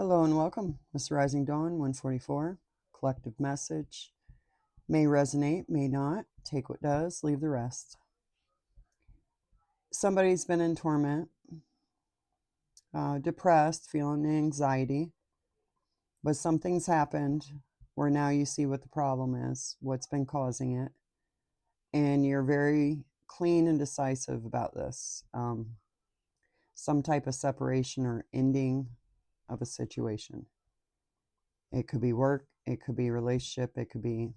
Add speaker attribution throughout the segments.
Speaker 1: Hello and welcome. This Rising Dawn 144 collective message may resonate, may not. Take what does, leave the rest. Somebody's been in torment, depressed, feeling anxiety, but something's happened where now you see what the problem is, what's been causing it, and you're very clean and decisive about this. Some type of separation or ending of a situation. It could be work, it could be relationship, it could be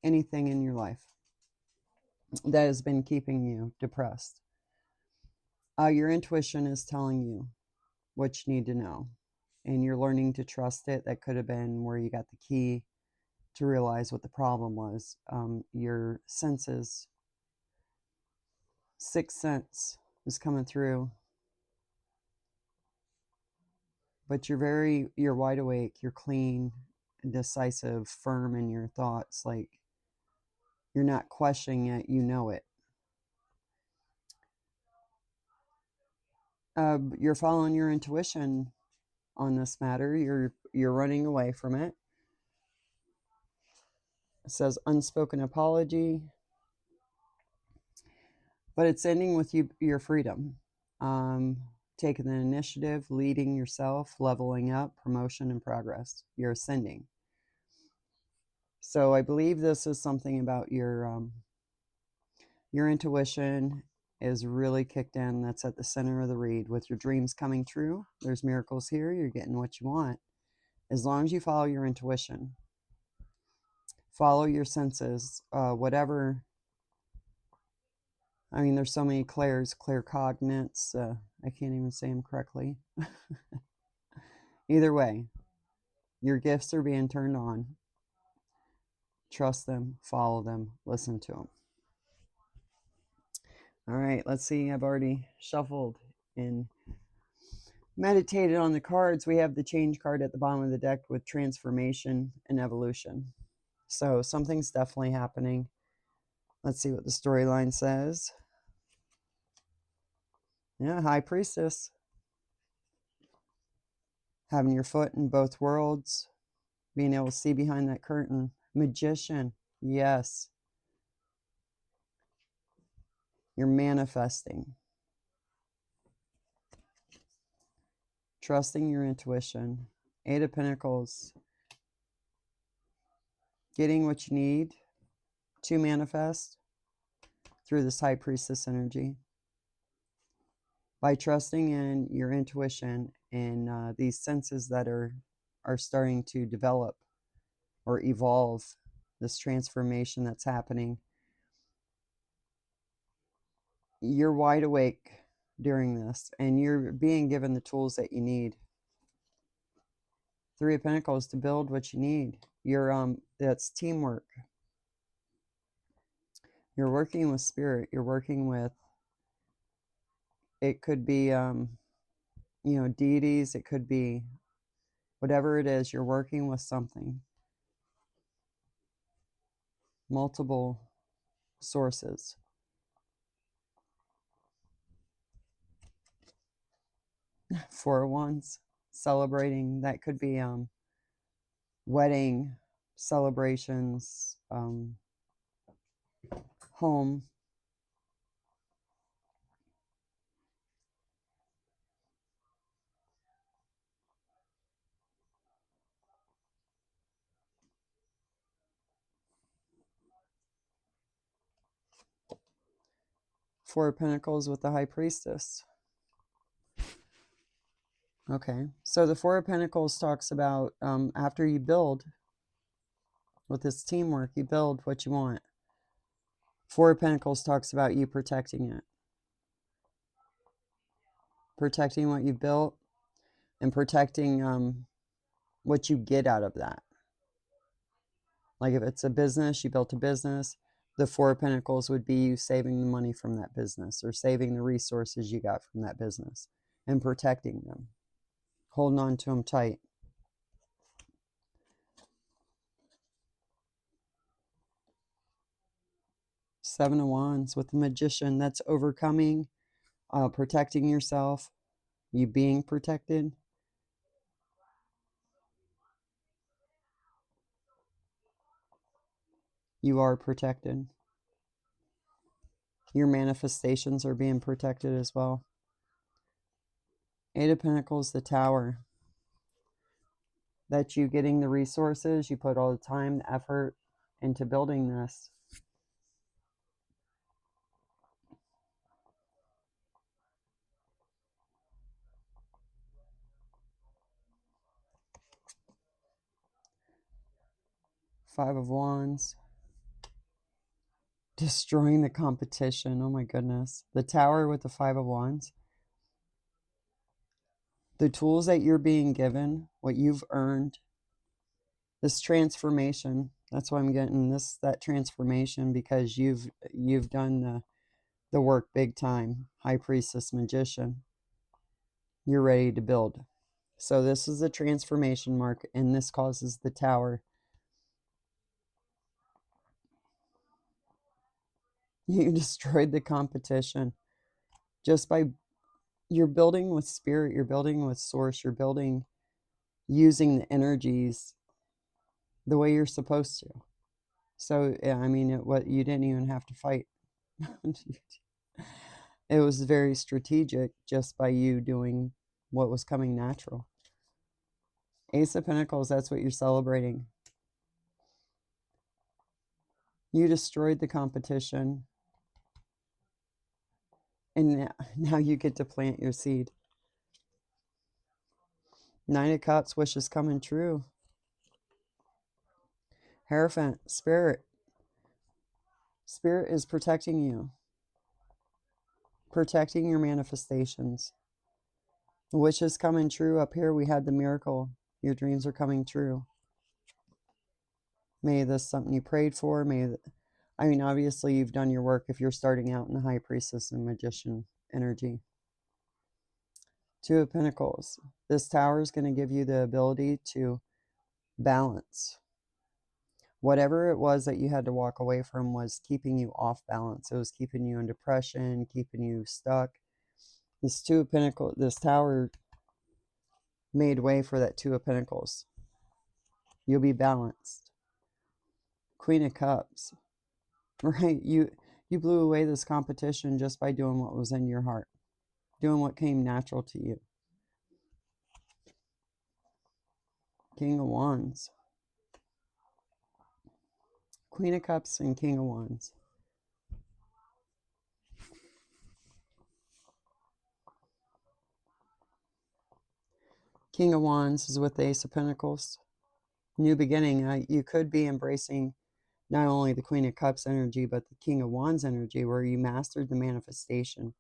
Speaker 1: anything in your life that has been keeping you depressed. Your intuition is telling you what you need to know, and you're learning to trust it. That could have been where you got the key to realize what the problem was. Your senses, sixth sense is coming through, but you're wide awake, you're clean, decisive, firm in your thoughts. Like you're not questioning it, you know it. You're following your intuition on this matter. You're running away from it. It says unspoken apology, but it's ending with your freedom, taking the initiative, leading yourself, leveling up, promotion and progress. You're ascending. So I believe this is something about your intuition is really kicked in. That's at the center of the read. With your dreams coming true, there's miracles here. You're getting what you want. As long as you follow your intuition, follow your senses, whatever. I mean, there's so many claircognates. I can't even say them correctly. Either way, your gifts are being turned on. Trust them, follow them, listen to them. All right, let's see. I've already shuffled and meditated on the cards. We have the change card at the bottom of the deck with transformation and evolution. So something's definitely happening. Let's see what the storyline says. Yeah, High Priestess. Having your foot in both worlds, being able to see behind that curtain. Magician, yes. You're manifesting. Trusting your intuition. Eight of Pentacles. Getting what you need to manifest through this High Priestess energy. By trusting in your intuition and these senses that are starting to develop or evolve, this transformation that's happening. You're wide awake during this, and you're being given the tools that you need. Three of Pentacles to build what you need. That's teamwork. You're working with spirit. You're working with, it could be, deities. It could be whatever it is. You're working with something. Multiple sources. Four of Wands, celebrating. That could be wedding celebrations, home. Four of Pentacles with the High Priestess. Okay, so the Four of Pentacles talks about after you build with this teamwork, you build what you want. Four of Pentacles talks about you protecting it. Protecting what you built and protecting what you get out of that. Like if it's a business, you built a business, the Four of Pentacles would be you saving the money from that business or saving the resources you got from that business and protecting them, holding on to them tight. Seven of Wands with the Magician, that's overcoming, protecting yourself, you being protected. You are protected. Your manifestations are being protected as well. Eight of Pentacles, the Tower. That you getting the resources, you put all the time, the effort into building this. Five of Wands. Destroying the competition. Oh my goodness. The Tower with the Five of Wands. The tools that you're being given, what you've earned, this transformation. That's why I'm getting that transformation, because you've done the work big time. High Priestess, Magician. You're ready to build. So this is a transformation mark, and this causes the Tower. You destroyed the competition just by, you're building with spirit, you're building with source, you're building using the energies the way you're supposed to. So yeah, I mean, what you didn't even have to fight. It was very strategic just by you doing what was coming natural. Ace of Pentacles, that's what you're celebrating. You destroyed the competition, and now you get to plant your seed. Nine of Cups, wishes coming true. Hierophant, Spirit. Spirit is protecting you. Protecting your manifestations. Wishes coming true. Up here we had the miracle. Your dreams are coming true. May this something you prayed for. I mean, obviously you've done your work if you're starting out in the High Priestess and Magician energy. Two of Pentacles. This Tower is going to give you the ability to balance. Whatever it was that you had to walk away from was keeping you off balance. It was keeping you in depression, keeping you stuck. This Two of Pentacles, this Tower made way for that Two of Pentacles. You'll be balanced. Queen of Cups. Right? You blew away this competition just by doing what was in your heart. Doing what came natural to you. King of Wands. Queen of Cups and King of Wands. King of Wands is with the Ace of Pentacles. New beginning. You could be embracing not only the Queen of Cups energy, but the King of Wands energy, where you mastered the manifestation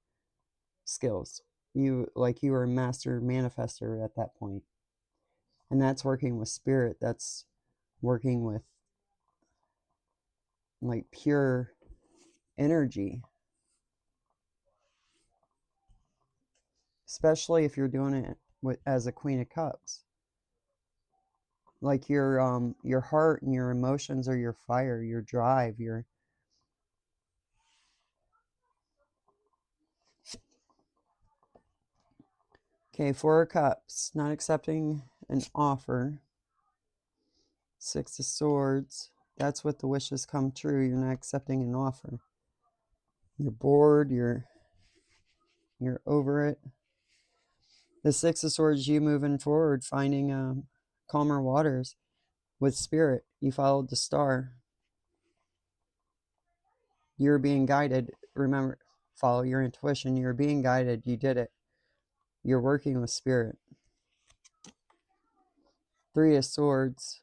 Speaker 1: skills. You were a master manifester at that point. And that's working with spirit. That's working with like pure energy. Especially if you're doing it as a Queen of Cups. Like your heart and your emotions are your fire, your drive, your... Okay, Four of Cups, not accepting an offer. Six of Swords, that's what the wishes come true. You're not accepting an offer. You're bored, you're over it. The Six of Swords, you moving forward, finding calmer waters with spirit. You followed the star. You're being guided. Remember, follow your intuition. You're being guided. You did it. You're working with spirit. Three of Swords.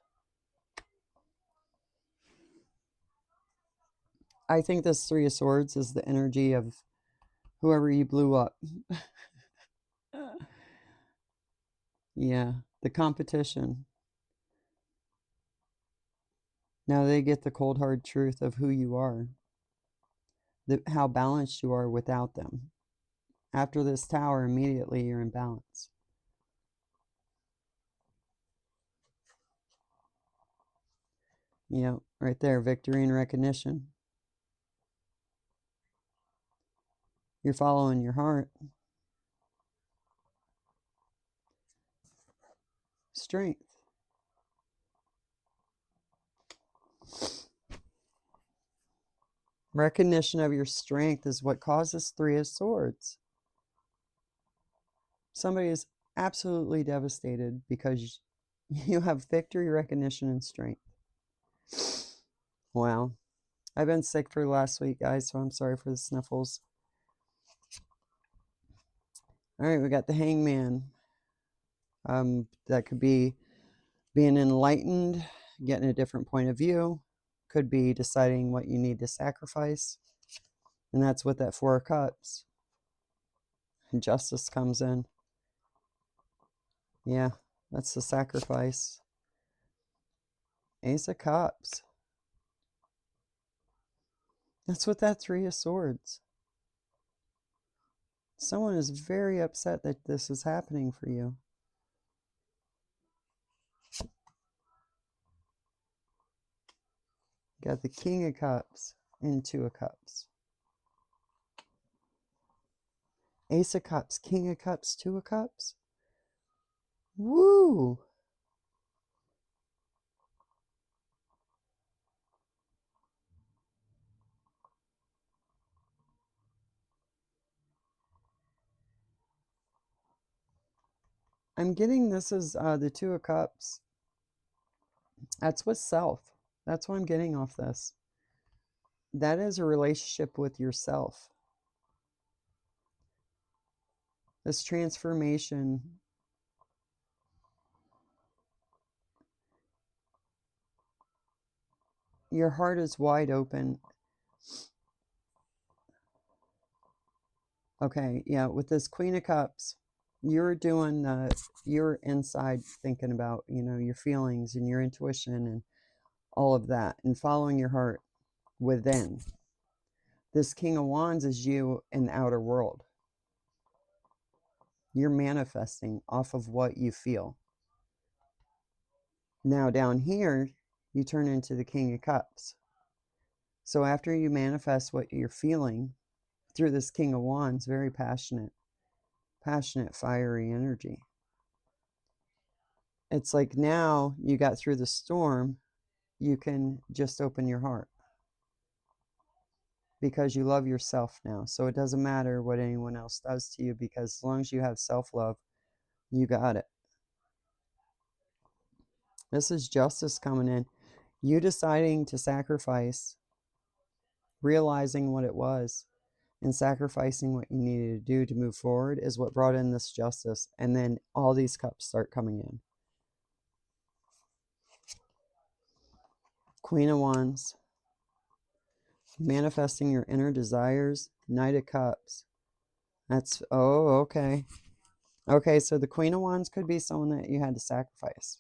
Speaker 1: I think this Three of Swords is the energy of whoever you blew up. Yeah, the competition. Now they get the cold hard truth of who you are, how balanced you are without them. After this Tower, immediately you're in balance. Yeah, right there, victory and recognition. You're following your heart. Strength. Recognition of your strength is what causes Three of Swords. Somebody is absolutely devastated because you have victory, recognition, and strength. Wow. I've been sick for last week, guys, so I'm sorry for the sniffles. All right, we got the Hangman. That could be being enlightened, getting a different point of view. Could be deciding what you need to sacrifice. And that's what that Four of Cups. And Justice comes in. Yeah, that's the sacrifice. Ace of Cups. That's what that Three of Swords. Someone is very upset that this is happening for you. Got the King of Cups and Two of Cups. Ace of Cups, King of Cups, Two of Cups. Woo! I'm getting this is the Two of Cups. That's with self. That's what I'm getting off this. That is a relationship with yourself. This transformation. Your heart is wide open. Okay, yeah, with this Queen of Cups, you're doing you're inside thinking about, your feelings and your intuition and all of that and following your heart within. This King of Wands is you in the outer world. You're manifesting off of what you feel. Now down here, you turn into the King of Cups. So after you manifest what you're feeling through this King of Wands, very passionate, fiery energy. It's like now you got through the storm, you can just open your heart because you love yourself now. So it doesn't matter what anyone else does to you, because as long as you have self-love, you got it. This is Justice coming in. You deciding to sacrifice, realizing what it was, and sacrificing what you needed to do to move forward is what brought in this Justice. And then all these cups start coming in. Queen of Wands. Manifesting your inner desires. Knight of Cups. That's, oh, okay. Okay, so the Queen of Wands could be someone that you had to sacrifice.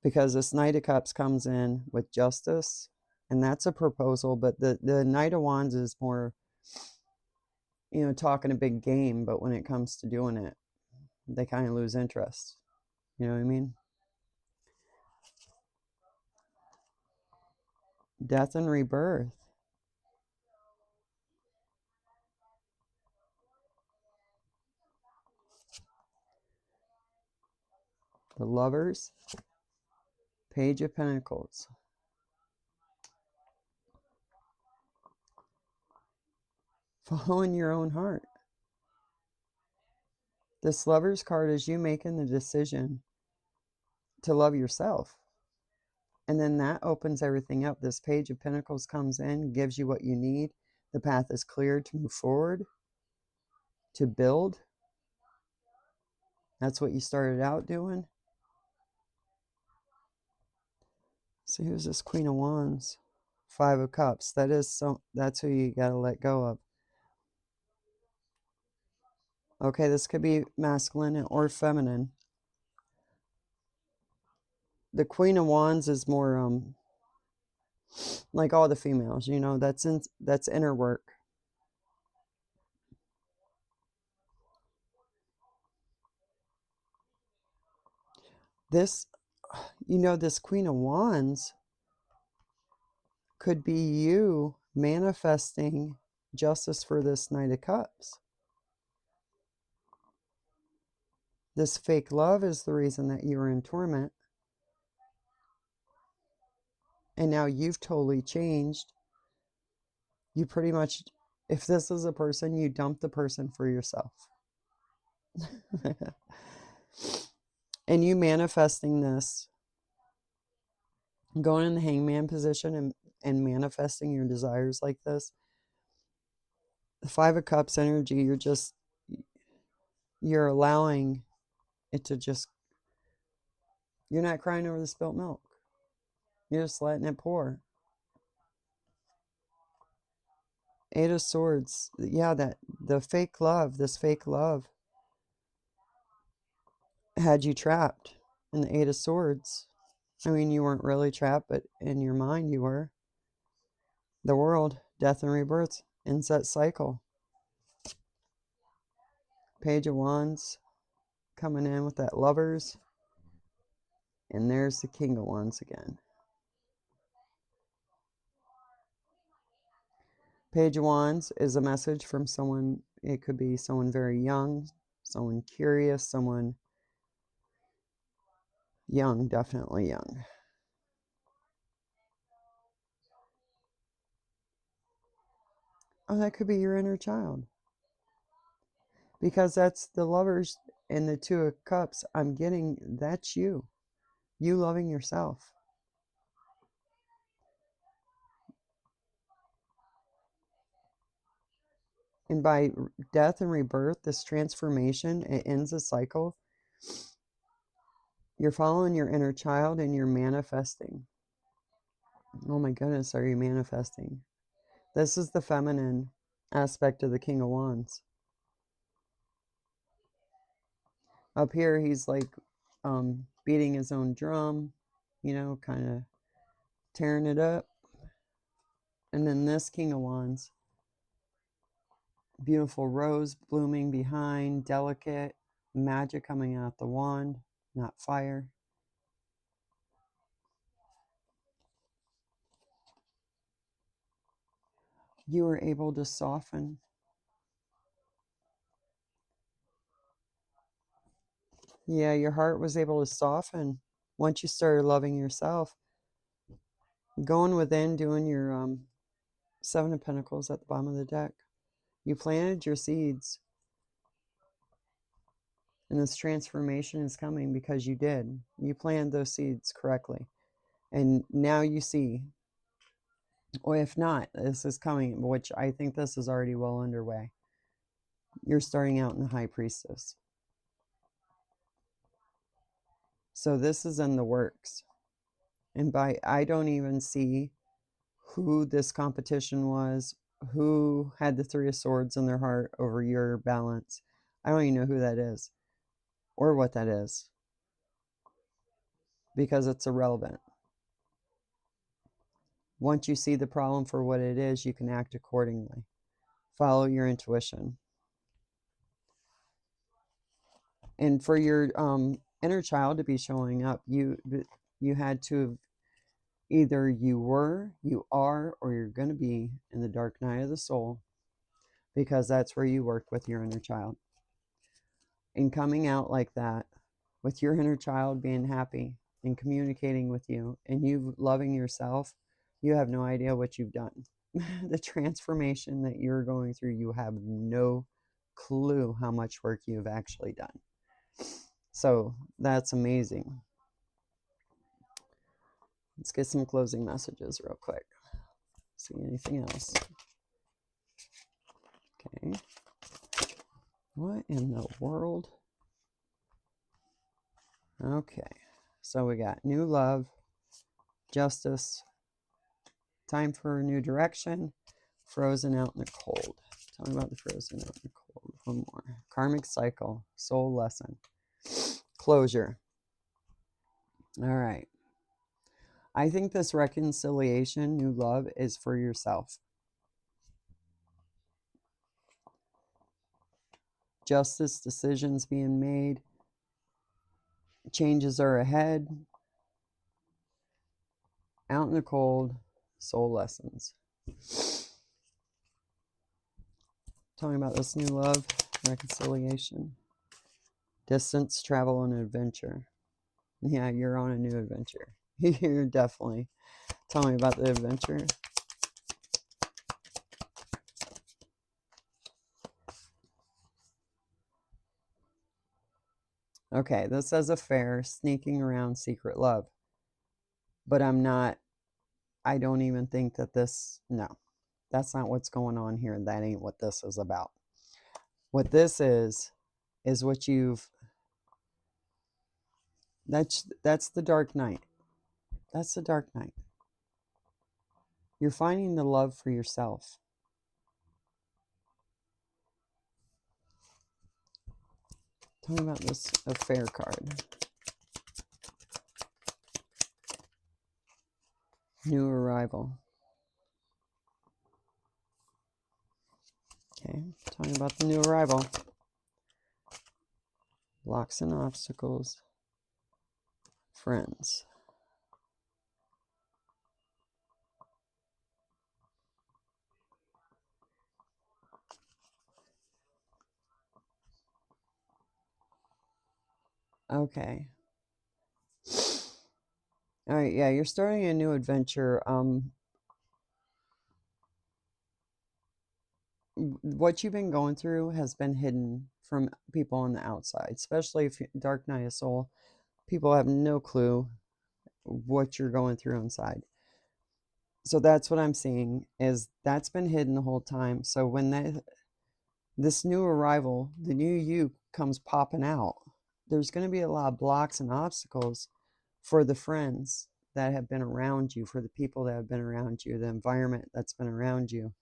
Speaker 1: Because this Knight of Cups comes in with Justice, and that's a proposal, but the Knight of Wands is more, talking a big game, but when it comes to doing it, they kind of lose interest. You know what I mean? Death and rebirth. The Lovers. Page of Pentacles. Following your own heart. This Lovers card is you making the decision to love yourself. And then that opens everything up. This Page of Pentacles comes in, gives you what you need. The path is cleared to move forward, to build. That's what you started out doing. So who's this Queen of Wands? Five of Cups. That's who you got to let go of. Okay, this could be masculine or feminine. The Queen of Wands is more like all the females, that's inner work. This, this Queen of Wands could be you manifesting justice for this Knight of Cups. This fake love is the reason that you were in torment. And now you've totally changed You pretty much, if this is a person, you dump the person for yourself. And you manifesting this, going in the hangman position and manifesting your desires like this, the 5 of Cups energy, you're allowing it to just, you're not crying over the spilt milk. You're just letting it pour. 8 of Swords. Yeah, this fake love had you trapped. And the 8 of Swords. I mean, you weren't really trapped, but in your mind you were. The World, death and rebirth, inset cycle. Page of Wands coming in with that Lovers. And there's the King of Wands again. Page of Wands is a message from someone. It could be someone very young, someone curious, someone young, definitely young. Oh, that could be your inner child. Because that's the Lovers and the 2 of Cups. I'm getting, that's you. You loving yourself. And by death and rebirth, this transformation, it ends a cycle. You're following your inner child and you're manifesting. Oh my goodness, are you manifesting? This is the feminine aspect of the King of Wands. Up here, he's like beating his own drum, you know, kind of tearing it up. And then this King of Wands, beautiful rose blooming behind, delicate, magic coming out the wand, not fire. You were able to soften. Yeah, your heart was able to soften once you started loving yourself. Going within, doing your 7 of Pentacles at the bottom of the deck. You planted your seeds. And this transformation is coming because you did. You planted those seeds correctly. And now you see, or if not, this is coming, which I think this is already well underway. You're starting out in the High Priestess. So this is in the works. And I don't even see who this competition was, who had the 3 of Swords in their heart over your balance. I don't even know who that is or what that is because it's irrelevant. Once you see the problem for what it is, you can act accordingly. Follow your intuition. And for your inner child to be showing up, you had to, either you were, you are, or you're going to be in the dark night of the soul, because that's where you work with your inner child. And coming out like that, with your inner child being happy and communicating with you, and you loving yourself, you have no idea what you've done. The transformation that you're going through, you have no clue how much work you've actually done. So that's amazing. Let's get some closing messages real quick. See anything else? Okay. What in the world? Okay. So we got new love, justice, time for a new direction, frozen out in the cold. Tell me about the frozen out in the cold. One more. Karmic cycle, soul lesson, closure. All right. I think this reconciliation, new love, is for yourself. Justice, decisions being made, changes are ahead. Out in the cold, soul lessons. Tell me about this new love, reconciliation, distance, travel, and adventure. Yeah, you're on a new adventure. You're definitely. Tell me about the adventure. Okay, this says affair, sneaking around, secret love. But I don't even think that no, that's not what's going on here. That ain't what this is about. What this is what that's the dark night. That's the dark night. You're finding the love for yourself. Tell me about this affair card. New arrival. Okay, tell me about the new arrival. Blocks and obstacles. Friends. Okay. All right, yeah, you're starting a new adventure. What you've been going through has been hidden from people on the outside, especially if Dark Night of Soul. People have no clue what you're going through inside. So that's what I'm seeing, is that's been hidden the whole time. So when this new arrival, the new you comes popping out, there's going to be a lot of blocks and obstacles for the friends that have been around you, for the people that have been around you, the environment that's been around you.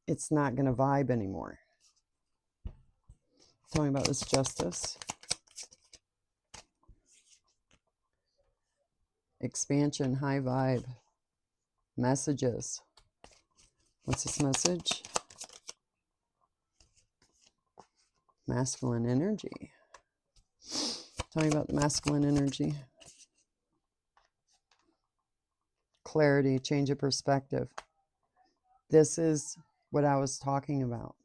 Speaker 1: It's not going to vibe anymore. Tell me about this justice. Expansion, high vibe. Messages. What's this message? Masculine energy. Tell me about the masculine energy. Clarity, change of perspective. This is what I was talking about.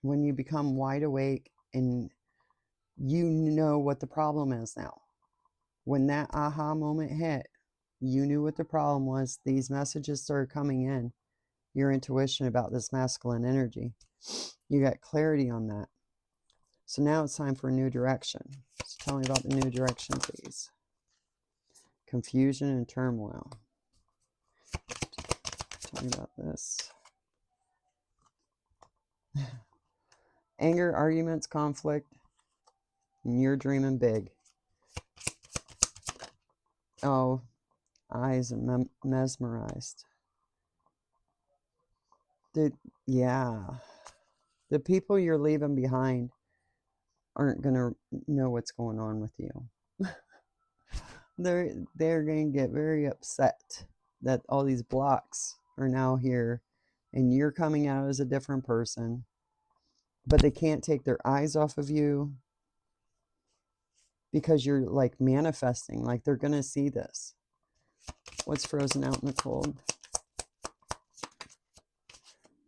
Speaker 1: When you become wide awake and you know what the problem is now. When that aha moment hit, you knew what the problem was. These messages started coming in. Your intuition about this masculine energy. You got clarity on that. So now it's time for a new direction. So tell me about the new direction, please. Confusion and turmoil. Tell me about this. Anger, arguments, conflict, and you're dreaming big. Oh, eyes are mesmerized. Yeah. The people you're leaving behind aren't going to know what's going on with you. They're going to get very upset that all these blocks are now here and you're coming out as a different person, but they can't take their eyes off of you because you're like manifesting, like they're going to see this. What's frozen out in the cold?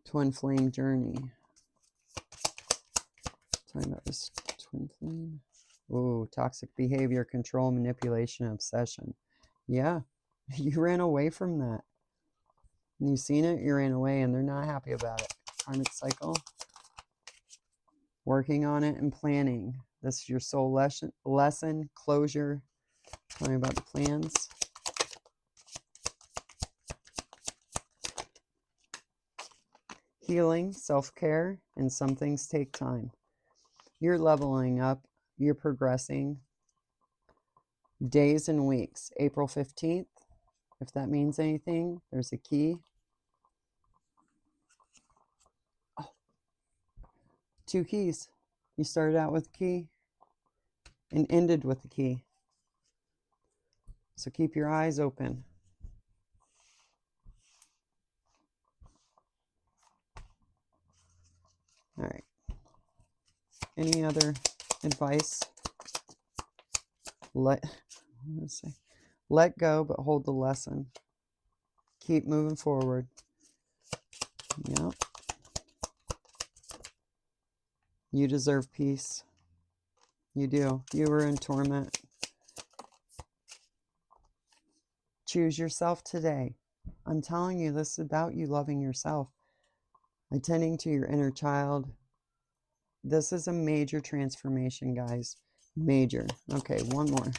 Speaker 1: Twin flame journey. Talking about this twin flame. Oh, toxic behavior, control, manipulation, obsession. Yeah, you ran away from that. And you've seen it, you ran away, and they're not happy about it. Karmic cycle. Working on it and planning. This is your soul lesson, closure. Tell me about the plans. Healing, self-care, and some things take time. You're leveling up. You're progressing. Days and weeks. April 15th. If that means anything, there's a key. Oh, 2 keys. You started out with a key and ended with a key. So keep your eyes open. All right. Any other advice? Let go, but hold the lesson. Keep moving forward. Yep. You deserve peace. You do. You were in torment. Choose yourself today. I'm telling you, this is about you loving yourself. Attending to your inner child. This is a major transformation, guys. Major. Okay, one more.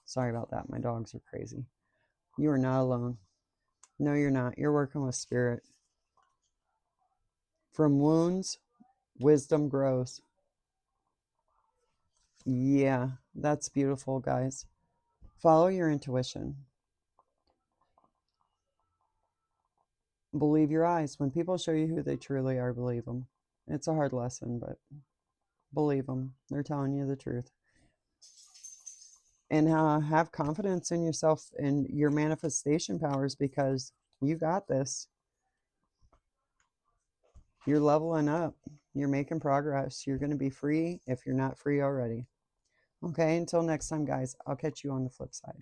Speaker 1: Sorry about that. My dogs are crazy. You are not alone. No, you're not. You're working with spirit. From wounds, wisdom grows. Yeah, that's beautiful, guys. Follow your intuition. Believe your eyes. When people show you who they truly are, believe them. It's a hard lesson, but believe them. They're telling you the truth. And have confidence in yourself and your manifestation powers, because you got this. You're leveling up. You're making progress. You're going to be free if you're not free already. Okay, until next time, guys. I'll catch you on the flip side.